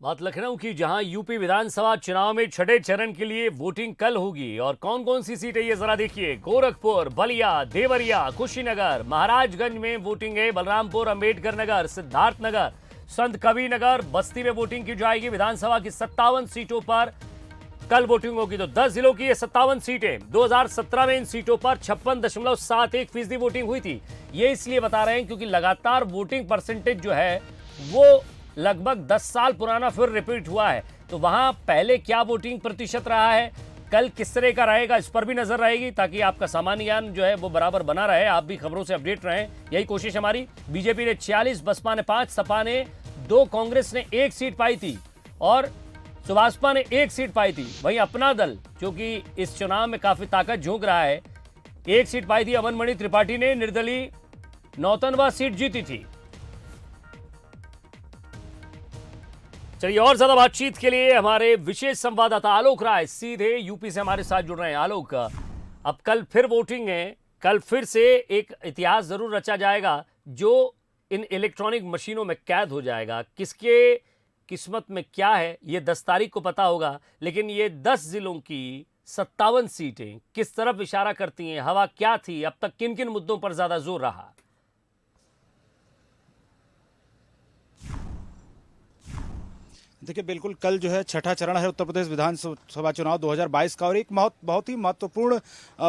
बात लखनऊ की, जहां यूपी विधानसभा चुनाव में छठे चरण के लिए वोटिंग कल होगी और कौन कौन सी सीटें ये जरा देखिए। गोरखपुर, बलिया, देवरिया, कुशीनगर, महाराजगंज में वोटिंग है। बलरामपुर, अंबेडकर नगर, सिद्धार्थ नगर, संत कबीर नगर, बस्ती में वोटिंग की जाएगी। विधानसभा की 57 सीटों पर कल वोटिंग होगी। तो 10 जिलों की ये 57 सीटें। 2017 में इन सीटों पर 56.71% वोटिंग हुई थी। ये इसलिए बता रहे हैं क्योंकि लगातार वोटिंग परसेंटेज जो है वो लगभग 10 साल पुराना फिर रिपीट हुआ है। तो वहां पहले क्या वोटिंग प्रतिशत रहा है, कल किस तरह का रहेगा, इस पर भी नजर रहेगी ताकि आपका सामान्य ज्ञान जो है वो बराबर बना रहे, आप भी खबरों से अपडेट रहें, यही कोशिश हमारी। बीजेपी ने 46, बसपा ने 5, सपा ने 2, कांग्रेस ने 1 सीट पाई थी और सुभाषपा ने 1 सीट पाई थी। वहीं अपना दल जो कि इस चुनाव में काफी ताकत झोंक रहा है, 1 सीट पाई थी। अमन मणि त्रिपाठी ने निर्दलीय 59वां सीट जीती थी। चलिए, और ज्यादा बातचीत के लिए हमारे विशेष संवाददाता आलोक राय सीधे यूपी से हमारे साथ जुड़ रहे हैं। आलोक, अब कल फिर वोटिंग है, कल फिर से एक इतिहास जरूर रचा जाएगा जो इन इलेक्ट्रॉनिक मशीनों में कैद हो जाएगा। किसके किस्मत में क्या है ये 10 तारीख को पता होगा, लेकिन ये 10 जिलों की 57 सीटें किस तरफ इशारा करती हैं, हवा क्या थी, अब तक किन किन मुद्दों पर ज्यादा जोर रहा? देखिए, बिल्कुल कल जो है छठा चरण है उत्तर प्रदेश विधानसभा चुनाव 2022 का, और एक बहुत ही महत्वपूर्ण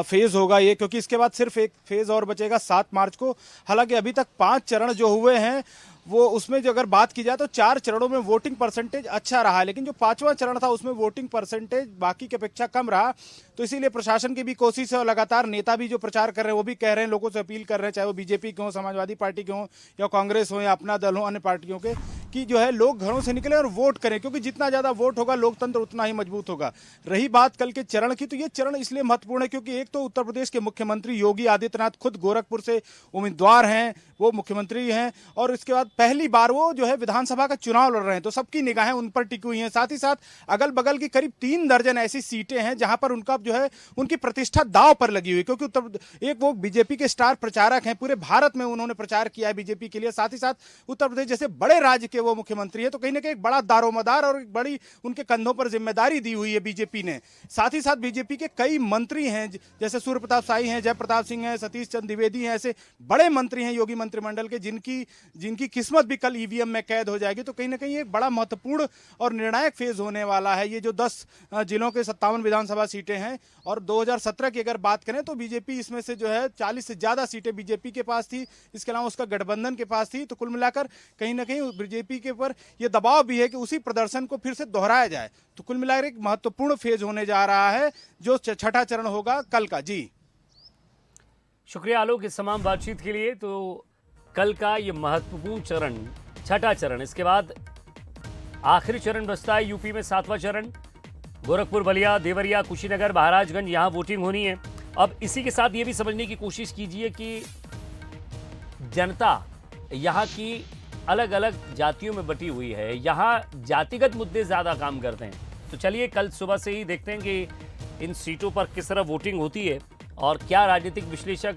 फेज होगा ये, क्योंकि इसके बाद सिर्फ एक फेज और बचेगा 7 मार्च को। हालांकि अभी तक 5 चरण जो हुए हैं वो उसमें जो अगर बात की जाए तो 4 चरणों में वोटिंग परसेंटेज अच्छा रहा, लेकिन जो 5वां चरण था उसमें वोटिंग परसेंटेज बाकी की अपेक्षा कम रहा। तो इसीलिए प्रशासन की भी कोशिश है और लगातार नेता भी जो प्रचार कर रहे हैं वो भी कह रहे हैं, लोगों से अपील कर रहे हैं, चाहे वो बीजेपी के हों, समाजवादी पार्टी के हों, या कांग्रेस हो, या अपना दल हो, अन्य पार्टियों के, कि जो है लोग घरों से निकले और वोट करें, क्योंकि जितना ज्यादा वोट होगा लोकतंत्र उतना ही मजबूत होगा। रही बात कल के चरण की, तो ये चरण इसलिए महत्वपूर्ण है क्योंकि एक तो उत्तर प्रदेश के मुख्यमंत्री योगी आदित्यनाथ खुद गोरखपुर से उम्मीदवार हैं, वो मुख्यमंत्री हैं, और इसके बाद पहली बार वो जो है विधानसभा का चुनाव लड़ रहे हैं, तो सबकी निगाहें उन पर टिकी हुई हैं। साथ ही साथ अगल बगल की करीब 3 दर्जन ऐसी सीटें हैं जहां पर उनका जो है उनकी प्रतिष्ठा दांव पर लगी हुई, क्योंकि एक वो बीजेपी के स्टार प्रचारक हैं, पूरे भारत में उन्होंने प्रचार किया है बीजेपी के लिए। साथ ही साथ उत्तर प्रदेश जैसे बड़े राज्य के वो मुख्यमंत्री है, तो कहीं ना कहीं एक बड़ा दारोमदार और एक बड़ी उनके कंधों पर जिम्मेदारी दी हुई है बीजेपी ने। साथ ही साथ बीजेपी के कई मंत्री हैं, जैसे सूर्य प्रताप शाही हैं, जयप्रताप सिंह हैं, सतीश चंद्र द्विवेदी हैं, ऐसे बड़े मंत्री हैं योगी मंत्रिमंडल के, जिनकी किस्मत भी कल ईवीएम में कैद हो जाएगी। तो कहीं ना कहीं एक बड़ा महत्वपूर्ण और निर्णायक फेज होने वाला है ये जो 10 जिलों के 57 विधानसभा सीटें हैं। और 2017 की अगर बात करें तो बीजेपी इसमें से जो है 40 से ज्यादा सीटें बीजेपी के पास थी, इसके अलावा उसका गठबंधन के पास थी। तो कुल मिलाकर कहीं ना कहीं बीजेपी के ऊपर यह दबाव भी है कि उसी प्रदर्शन को फिर से दोहराया जाए। तो कुल मिलाकर एक महत्वपूर्ण फेज होने जा रहा है जो छठा चरण होगा कल का। जी शुक्रिया आलोक इस तमाम बातचीत के लिए। तो कल का ये महत्वपूर्ण चरण, छठा चरण, इसके बाद आखिरी चरण बचता है यूपी में 7वां चरण। गोरखपुर, बलिया, देवरिया, कुशीनगर, महाराजगंज, यहां वोटिंग होनी है। अब इसी के साथ ये भी समझने की कोशिश कीजिए कि जनता यहां की अलग अलग जातियों में बटी हुई है, यहां जातिगत मुद्दे ज्यादा काम करते हैं। तो चलिए कल सुबह से ही देखते हैं कि इन सीटों पर किस तरह वोटिंग होती है और क्या राजनीतिक विश्लेषक